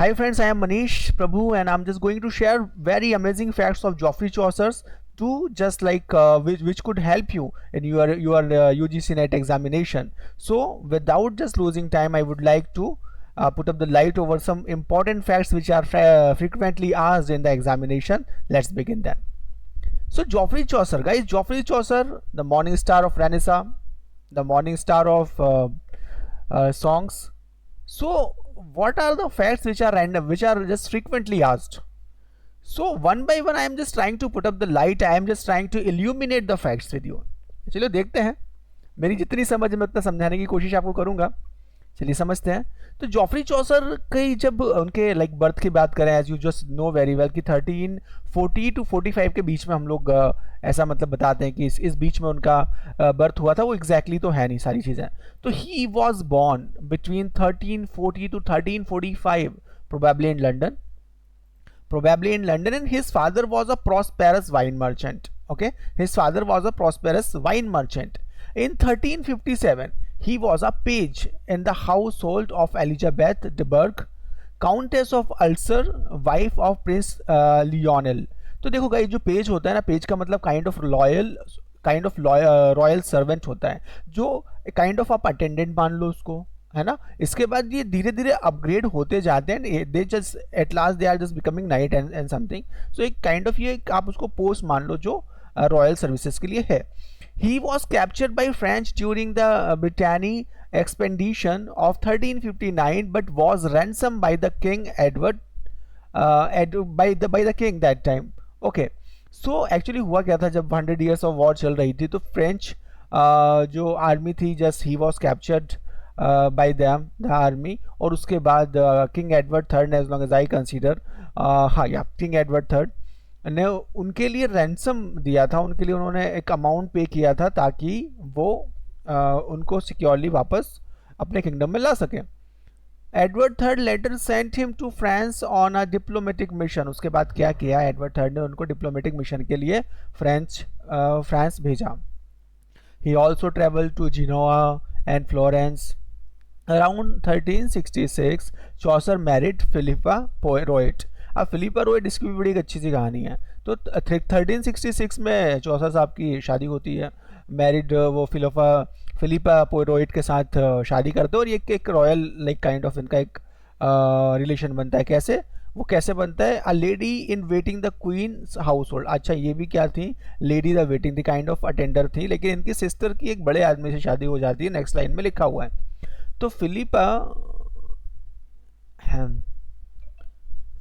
Hi friends, I am Manish Prabhu and I'm just going to share very amazing facts of Geoffrey Chaucer's to just like which could help you in your UGC NET examination. So without just losing time, I would like to put up the light over some important facts which are frequently asked in the examination. Let's begin then. So Geoffrey Chaucer, guys, Geoffrey Chaucer, the morning star of Renaissance, the morning star of songs. So what are the facts which are random, which are just frequently asked? So one by one I am just trying to put up the light, I am just trying to illuminate the facts with you. चलो देखते हैं, मेरी जितनी समझ में उतना समझाने की कोशिश आपको करूंगा. चलिए समझते हैं. तो जॉफरी चौसर की जब उनके लाइक बर्थ की बात करें, as you just know very well कि 1340 टू 45 के बीच में हम लोग ऐसा मतलब बताते हैं कि इस बीच में उनका बर्थ हुआ था. वो एग्जैक्टली तो है नहीं सारी चीज़ें. तो he was born between 1340 to 1345 probably in London. And his father was a prosperous wine merchant. Okay, his father was a prosperous wine merchant. In 1357 he was a page in the household of Elizabeth de Burgh, Countess of Ulster, wife of Prince Lionel. तो देखो guys, जो page होता है ना, page का मतलब kind of royal servant होता है, जो काइंड ऑफ आप अटेंडेंट मान लो उसको, है ना. इसके बाद ये धीरे धीरे अपग्रेड होते जाते हैं. They just at last they are just becoming knight and something. So एक काइंड ऑफ ये आप उसको पोस्ट मान लो जो रॉयल सर्विसेज के लिए है. He was captured by French during the Brittany expedition of 1359 but was ransom by the king Edward by the king that time. Okay, so actually हुआ क्या था, जब 100 ईयर्स ऑफ वॉर चल रही थी तो फ्रेंच जो आर्मी थी, just he was captured by them the army. और उसके बाद king Edward third, as long as I consider, हाँ या किंग एडवर्ड थर्ड ने उनके लिए रैंसम दिया था. उनके लिए उन्होंने एक अमाउंट पे किया था ताकि वो उनको सिक्योरली वापस अपने किंगडम में ला सकें. Edward third later sent him to France on a diplomatic mission. उसके बाद क्या किया, एडवर्ड थर्ड ने उनको डिप्लोमेटिक मिशन के लिए फ्रांस भेजा. He also travel to Genoa and Florence. Around 1366 Chaucer married Philippa Roet. अब फिलिपा रोएट, इसकी भी बड़ी एक अच्छी सी कहानी है. तो 1366 में चौसर साहब की शादी होती है. मैरिड वो फिलिपा पोयरोइट के साथ शादी करते हैं और ये एक रॉयल लाइक काइंड ऑफ इनका एक रिलेशन बनता है. कैसे, वो कैसे बनता है, a lady in waiting the queen house hold. अच्छा, ये भी क्या थी, लेडी द वेटिंग थी, काइंड ऑफ अटेंडर थी, लेकिन इनकी सिस्टर की एक बड़े आदमी से शादी हो जाती है. नेक्स्ट लाइन में लिखा हुआ है. तो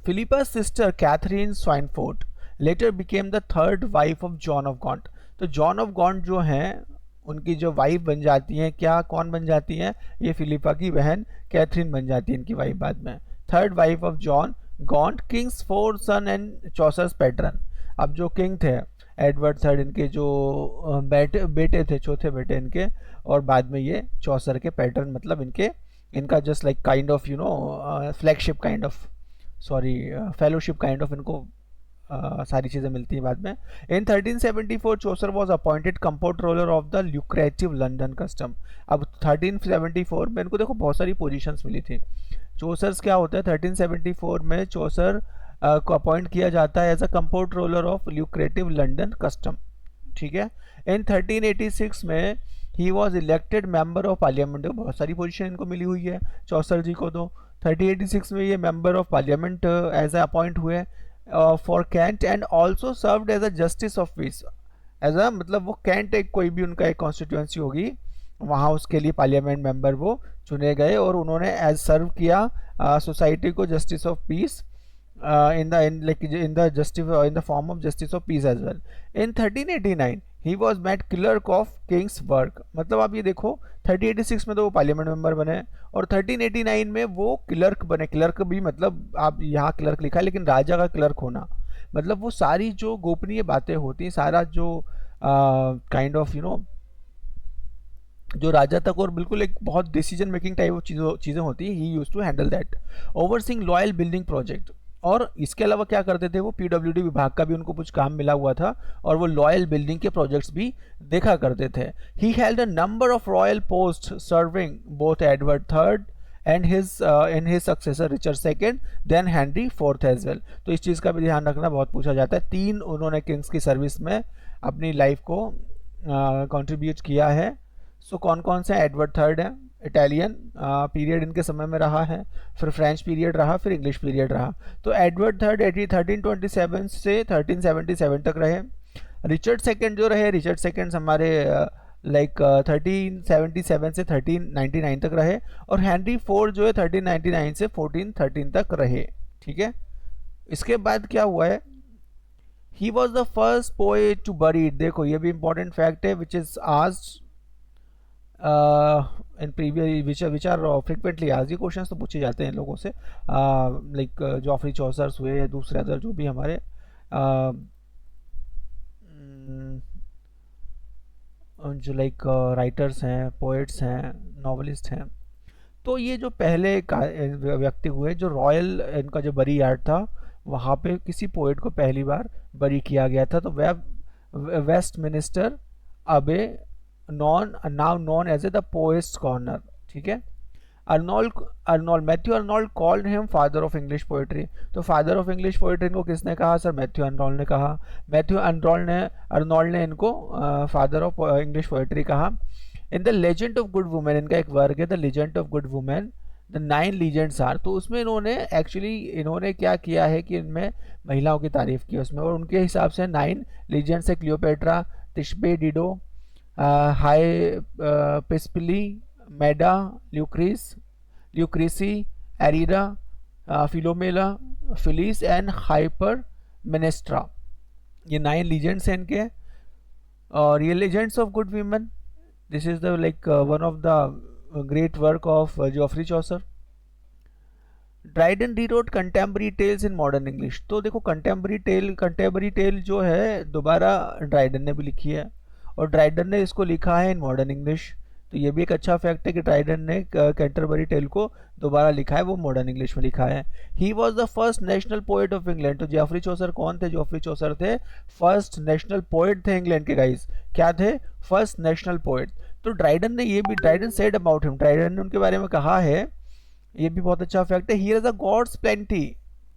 फिलिपा's sister Catherine Swynford later became the third wife of John of Gaunt. तो जॉन ऑफ गॉन्ट जो हैं, उनकी जो वाइफ बन जाती हैं, क्या कौन बन जाती हैं, ये फिलिपा की बहन कैथरीन बन जाती है इनकी वाइफ बाद में. Third wife of John Gaunt, king's four son and Chaucer's patron. अब जो किंग थे एडवर्ड थर्ड, इनके जो बेटे थे, चौथे बेटे इनके, और बाद में ये चौसर के पैटर्न, मतलब इनका just like kind of you know flagship kind of, sorry fellowship kind of, इनको सारी चीज़ें मिलती हैं बाद में. In 1374 Chaucer was appointed comptroller of the lucrative London custom. अब 1374 में इनको देखो बहुत सारी पोजीशंस मिली थी. चौसर्स क्या होता है, 1374 में चौसर को अपॉइंट किया जाता है as a comptroller of lucrative London custom. ठीक है. इन 1386 में he was elected member of parliament. बहुत सारी पोजीशन इनको मिली हुई है चौसर जी को. तो 1386 में ये member of parliament as a appoint हुए for Kent and also served as a justice of peace. As a मतलब वो कैंट एक कोई भी उनका एक कॉन्स्टिट्यूंसी होगी, वहाँ उसके लिए पार्लियामेंट मेंबर वो चुने गए और उन्होंने एज सर्व किया सोसाइटी को justice of piece in the form of justice of peace as well. In 1389 he was made clerk of King's Burgh. मतलब आप ये देखो 1386 में तो वो पार्लियामेंट मेंबर बने और 1389 में वो क्लर्क बने. क्लर्क भी मतलब आप यहाँ क्लर्क लिखा है लेकिन राजा का क्लर्क होना मतलब वो सारी जो गोपनीय बातें होती हैं, सारा जो काइंड ऑफ यू नो जो राजा तक और बिल्कुल एक बहुत डिसीजन मेकिंग टाइप ऑफ चीज़ें होती हैं, he use to handle that. Overseeing royal building project. और इसके अलावा क्या करते थे वो, पीडब्ल्यूडी विभाग का भी उनको कुछ काम मिला हुआ था और वो लॉयल बिल्डिंग के प्रोजेक्ट्स भी देखा करते थे. He held a number of royal post serving both Edward third and his in his successor Richard second, then Henry fourth as well. तो इस चीज़ का भी ध्यान रखना, बहुत पूछा जाता है। 3 उन्होंने किंग्स की सर्विस में अपनी लाइफ को कंट्रीब्यूट किया है। सो कौन कौन से? एडवर्ड थर्ड है, इटालियन पीरियड इनके समय में रहा है, फिर फ्रेंच पीरियड रहा, फिर इंग्लिश पीरियड रहा। तो एडवर्ड थर्ड 1327 से 1377 तक रहे। रिचर्ड सेकेंड जो रहे, रिचर्ड सेकेंड हमारे लाइक 1377 से 1399 तक रहे। और हेनरी फोर्थ जो है 1399 से 1413 तक रहे। ठीक है, इसके बाद क्या हुआ है? He was the first poet to buried. देखो ये भी इंपॉर्टेंट फैक्ट है, which is asked in previous which are frequently आज। ये क्वेश्चंस तो पूछे जाते हैं लोगों से, लाइक जॉफरी चौसर्स हुए या दूसरे अदर जो भी हमारे जो लाइक राइटर्स हैं, पोएट्स हैं, नॉवलिस्ट हैं। तो ये जो पहले व्यक्ति हुए जो रॉयल इनका जो बरी यार्ड था, वहाँ पे किसी पोएट को पहली बार बरी किया गया था। तो Westminster Abbey now known as a the Poets Corner. ठीक है, Arnold Matthew Arnold called him father of English poetry. तो फादर ऑफ इंग्लिश पोएट्री इनको किसने कहा? सर मैथ्यू अर्नोल्ड ने कहा। मैथ्यू अर्नोल्ड ने इनको फादर ऑफ इंग्लिश पोएट्री कहा। In the legend of good women, इनका एक वर्क है the legend of good women, the 9 legends are. तो उसमें इन्होंने क्या किया है कि इनमें महिलाओं की तारीफ की उसमें, और उनके हिसाब से 9 लीजेंड्स है Cleopatra, Thisbe, Dido, Hypsipyle, Medea, Lucrece, Ariadne, Philomela, Phyllis and Hypermnestra. ये 9 लीजेंड्स हैं इनके। और ये legends of good women, this is the like one of the great work of Geoffrey Chaucer. Dryden rewrote contemporary tales in modern English. तो देखो contemporary tell जो है दोबारा ड्राइडन ने भी लिखी है, और ड्राइडन ने इसको लिखा है इन मॉडर्न इंग्लिश। तो ये भी एक अच्छा फैक्ट है कि ड्राइडन ने कैंटरबरी टेल को दोबारा लिखा है, वो मॉडर्न इंग्लिश में लिखा है। He was the first national poet of England. तो जॉफरी चौसर कौन थे? जॉफरी चौसर थे फर्स्ट नेशनल पोएट थे इंग्लैंड के। गाइस क्या थे? First national poet. तो Dryden said about him, Dryden ने उनके बारे में कहा है, ये भी बहुत अच्छा फैक्ट है, here is a God's plenty,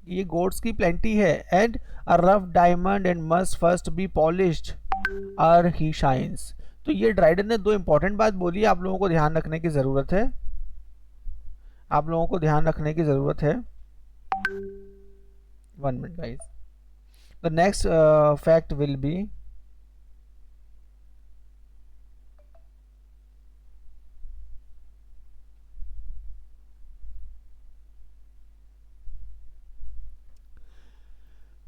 ये गॉड्स की प्लेंटी है, and a rough diamond and must first be polished or he shines. तो ये ड्राइडन ने 2 इंपॉर्टेंट बात बोली, आप लोगों को ध्यान रखने की जरूरत है, आप लोगों को ध्यान रखने की जरूरत है। 1 minute guys. The next fact will be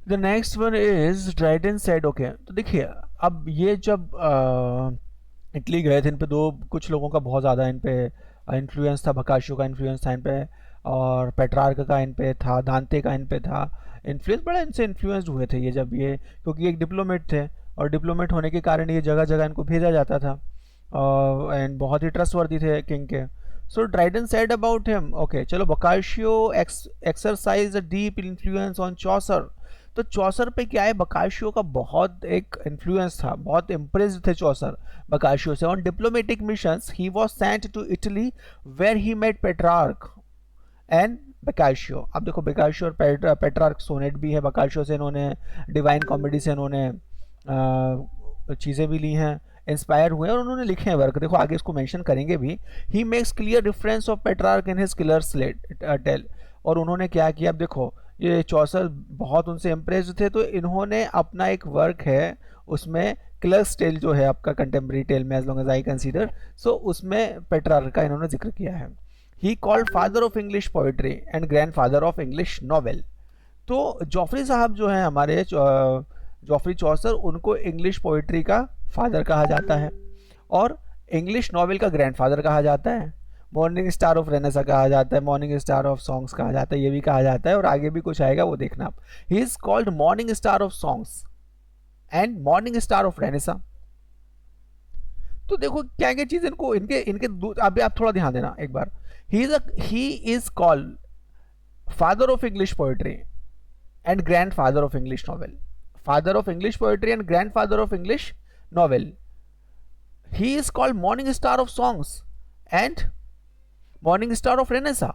the next one is Dryden said. Okay, तो देखिए अब ये जब इटली गए थे, इन पे कुछ लोगों का बहुत ज़्यादा इन पे इन्फ्लुएंस था, बकाशियो का इन्फ्लुएंस था इन पे, और पेट्रार्क का इन पे था, दांते का इन पे था इन्फ्लुएंस, बड़ा इनसे इन्फ्लुएंस्ड हुए थे ये जब ये, क्योंकि एक डिप्लोमेट थे, और डिप्लोमेट होने के कारण ये जगह जगह इनको भेजा जाता था, एंड बहुत ही ट्रस्टवर्दी थे किंग के। So Dryden said about him, okay चलो, Boccaccio exercise a deep influence on Chaucer. तो चौसर पे क्या है, बकाशियो का बहुत एक इन्फ्लुएंस था, बहुत इम्प्रेस्ड थे चौसर बकाशियो से। On diplomatic missions he was sent to Italy where he met Petrarch and Boccaccio. अब देखो बकाशियो और पेट्रार्क सोनेट भी है बकाशियो से, इन्होंने डिवाइन कॉमेडी से इन्होंने चीज़ें भी ली हैं, इंस्पायर हुए और उन्होंने लिखे हैं वर्क। देखो आगे इसको मेंशन करेंगे भी। He makes clear reference of Petrarch in his clerk's स्लेट टेल। और उन्होंने क्या किया, अब देखो ये चौसर बहुत उनसे इम्प्रेस्ड थे, तो इन्होंने अपना एक वर्क है उसमें क्लर्स टेल जो है आपका कंटेम्प्रेरी टेल में, as long as I consider, so उसमें पेट्रार्क का इन्होंने जिक्र किया है। He called father of English poetry and grandfather of English novel. तो जॉफरी साहब जो हैं हमारे जॉफरी चौसर, उनको इंग्लिश पोइट्री का फादर कहा जाता है और इंग्लिश नॉवेल का ग्रैंडफादर कहा जाता है। मॉर्निंग स्टार ऑफ रेनेसा कहा जाता है, मॉर्निंग स्टार ऑफ सॉन्ग्स कहा जाता है, ये भी कहा जाता है, और आगे भी कुछ आएगा वो देखना आप। ही is called morning star of songs and morning star of Renaissance. तो देखो क्या क्या चीज इनको इनके इनके अभी आप थोड़ा ध्यान देना एक बार। He is called father of English poetry and grandfather of English novel. Father of English poetry and grandfather of English novel. He is called morning star of songs and morning star of Renaissance.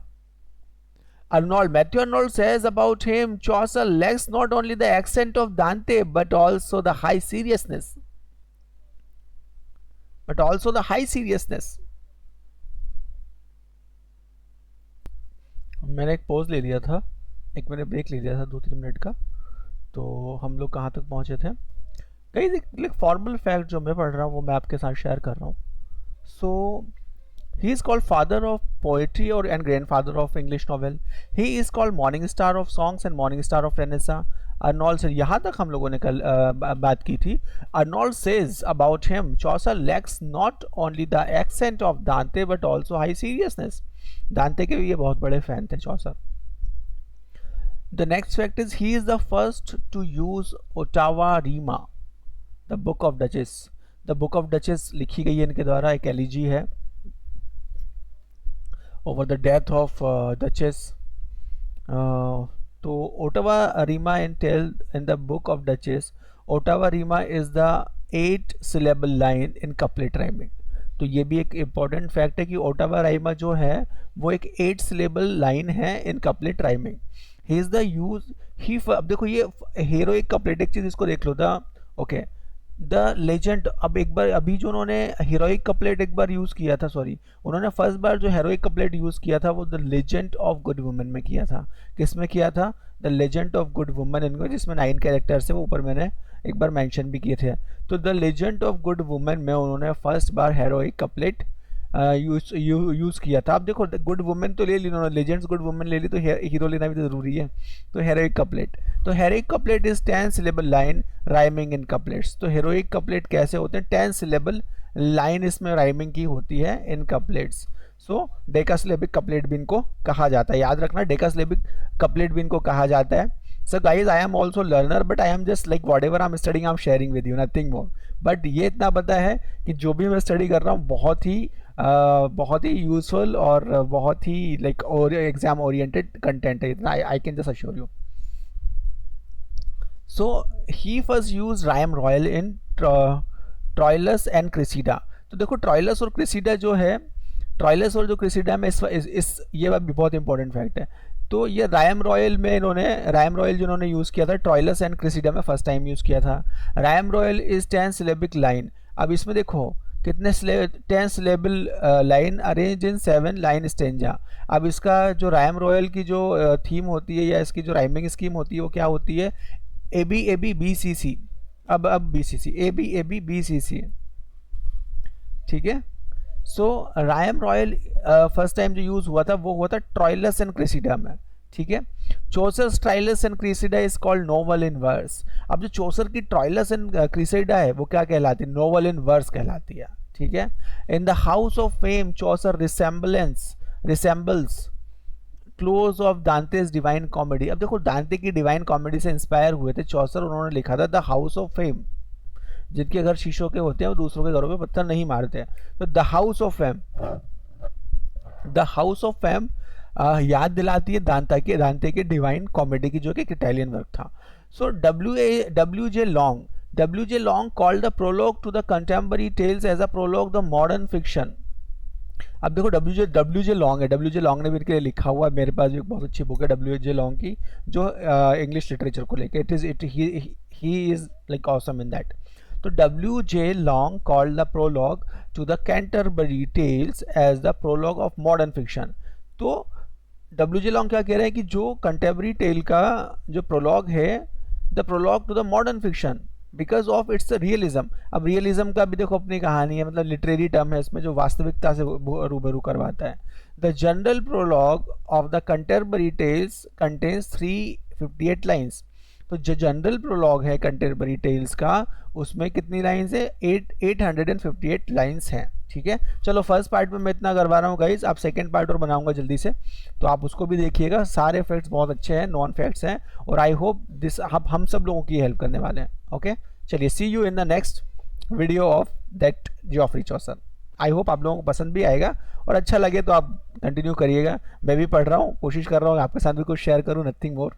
Arnold, Matthew Arnold says about him, Chaucer lacks not only the accent of Dante but also the high seriousness. मैंने एक pause ले लिया था, एक मैंने break ले लिया था 2-3 मिनट का. तो हम लोग कहाँ तक पहुँचे थे? कई फॉर्मल फैक्ट जो मैं पढ़ रहा हूँ वो मैं आपके साथ शेयर कर रहा हूँ. सो he is called father of poetry and grandfather of English novel. He is called morning star of songs and morning star of Renaissance. Arnold से यहाँ तक हम लोगों ने कल बात की थी. Arnold says about him, Chaucer lacks not only the accent of Dante but also high seriousness. Dante के भी ये बहुत बड़े फैन थे Chaucer. The next fact is he is the first to use Ottawa Rima, the Book of Duchess. The Book of Duchess लिखी गई है इनके द्वारा, एक एलिजी है over the death of Duchess. तो Ottawa Rima entailed in the Book of Duchess. Ottawa Rima is the 8 syllable line in couplet rhyming. तो ये भी एक important fact है कि Ottawa Rima जो है वो एक 8 syllable line है in couplet rhyming. He is the use he अब देखो ये heroic couplet, एक चीज इसको देख लो था. Okay, the legend. अब एक बार अभी जो उन्होंने हीरोइक कपलेट एक बार यूज़ किया था, सॉरी उन्होंने फर्स्ट बार जो हीरोइक कपलेट यूज़ किया था वो the legend of good woman में किया था. किस में किया था? The legend of good woman, इनको जिसमें 9 कैरेक्टर्स है, वो ऊपर मैंने एक बार मेंशन भी किए थे. तो the legend of good woman में उन्होंने फर्स्ट बार हीरोइक कपलेट यूज़ किया था. अब देखो गुड वुमेन तो ले ली उन्होंने, लेजेंड्स गुड वुमेन ले ली, तो हीरो लेना भी तो ज़रूरी है. तो हेरोइक कपलेट, तो heroic couplet is 10 syllable line rhyming in couplets. तो हेरोइक कपलेट कैसे होते हैं? 10 सिलेबल लाइन इसमें राइमिंग की होती है इन कपलेट्स. सो डेकासिलेबिक कपलेट भी इनको कहा जाता है. याद रखना, डेकासिलेबिक कपलेट भी इनको कहा जाता है. So guys, I am also learner, but I am just like whatever I'm studying, I'm sharing with you, nothing more. But ये इतना पता है कि जो भी मैं स्टडी कर रहा हूँ बहुत ही यूजफुल और बहुत ही लाइक और एग्जाम ओरिएंटेड कंटेंट है, इतना I can just assure you. So he first use rhyme royal in Troilus and Criseyde. तो देखो ट्रॉयलस और क्रिसिडा जो है, ट्रॉयलस और जो क्रिसिडा में इस ये बात भी बहुत इंपॉर्टेंट फैक्ट है. तो ये राइम रॉयल में राइम रॉयल जो इन्होंने यूज़ किया था ट्रॉयलस एंड क्रिसिडा में फर्स्ट टाइम यूज़ किया था. Rhyme royal is 10 syllabic line. अब इसमें देखो कितने 10 syllable line arrange in 7 line stanza. अब इसका जो राइम रॉयल की जो थीम होती है या इसकी जो राइमिंग स्कीम होती है वो क्या होती है? A B B C C. अब B C C, A B B C C, ठीक है. So rhyme royal first time जो यूज हुआ था वो हुआ था ट्रॉयलस एंड क्रिसिडा में, ठीक है. Chaucer Troilus and Criseyde is called novel in verse. अब जो चौसर की ट्राइलस एंड क्रिसिडा है वो क्या कहलाती है? नोवेल इन वर्स कहलाती है, ठीक है. In the House of Fame Chaucer resembles close of Dante's Divine Comedy. अब देखो दांते की डिवाइन कॉमेडी से इंस्पायर हुए थे चौसर. उन्होंने लिखा था द हाउस ऑफ फेम. जिनके घर शीशों के होते हैं वो दूसरों के घरों पे पत्थर नहीं मारते हैं. तो द हाउस ऑफ फेम याद दिलाती है दांते के डिवाइन कॉमेडी की, जो कि एक इटालियन वर्क था. So W J Long called the prologue to the contemporary tales as a prologue the modern fiction. अब देखो डब्ल्यू जे लॉन्ग है, डब्ल्यू जे लॉन्ग ने भी इनके लिए लिखा हुआ है. मेरे पास भी एक बहुत अच्छी बुक है डब्ल्यू जे लॉन्ग की जो इंग्लिश लिटरेचर को लेकर he is like awesome in that. तो W J Long called the prologue to the Canterbury tales as the prologue of modern fiction. तो डब्ल्यू जे लॉन्ग क्या कह रहे हैं कि जो कंटेम्पररी टेल का जो प्रोलॉग है, the prologue to the modern fiction because of its realism. अब रियलिज्म का भी देखो अपनी कहानी है, मतलब लिटरेरी टर्म है इसमें, जो वास्तविकता से रूबरू करवाता है. The general prologue of the contemporary tales contains 358 lines. तो जो जनरल प्रोलॉग है कंटेम्पररी टेल्स का उसमें कितनी लाइन्स है? 858 लाइन्स हैं, ठीक है. चलो फर्स्ट पार्ट में मैं इतना करवा रहा हूँ गाइज, आप सेकंड पार्ट और बनाऊंगा जल्दी से, तो आप उसको भी देखिएगा. सारे फैक्ट्स बहुत अच्छे हैं, नॉन फैक्ट्स हैं, और आई होप दिस हम सब लोगों की हेल्प करने वाले हैं. ओके, चलिए see you in the next video of that Geoffrey Chaucer. I hope आप लोगों को पसंद भी आएगा, और अच्छा लगे तो आप कंटिन्यू करिएगा. मैं भी पढ़ रहा हूँ, कोशिश कर रहा हूँ आपके साथ भी कुछ शेयर करूँ, नथिंग मोर.